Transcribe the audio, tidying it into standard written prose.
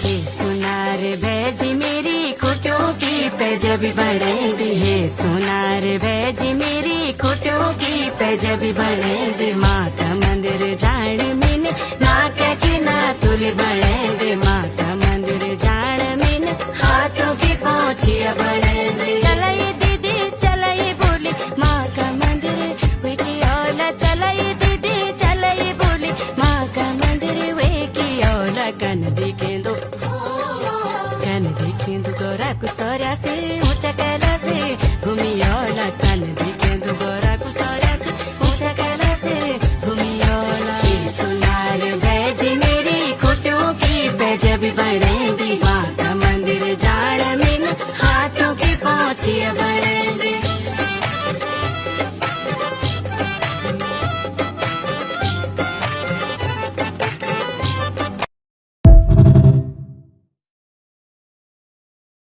सुनार भैजी मेरी खुटों की पैजबी बढ़ेगी है, सुनार भैजी मेरी खुटों की पैजबी बढ़ेगी। माता मंदिर जान मैंने नाक की ना तुल बढ़ेगी, माता मंदिर जान मैंने हाथों की पहुँचिया बढ़ेगी। चलाई दीदी चलाई बोली माँ का मंदिर वे की औला, चलाई दीदी चलाई बोली माँ का मंदिर वे की औला। कन देखें दो गोरा कुसौरा से ऊंचा कैला से घूमियोला, कन देखें दो गोरा कुसौरा से ऊंचा कैला से घूमियोला। सुनार भैजी मेरी खुटों की पैजबी बढ़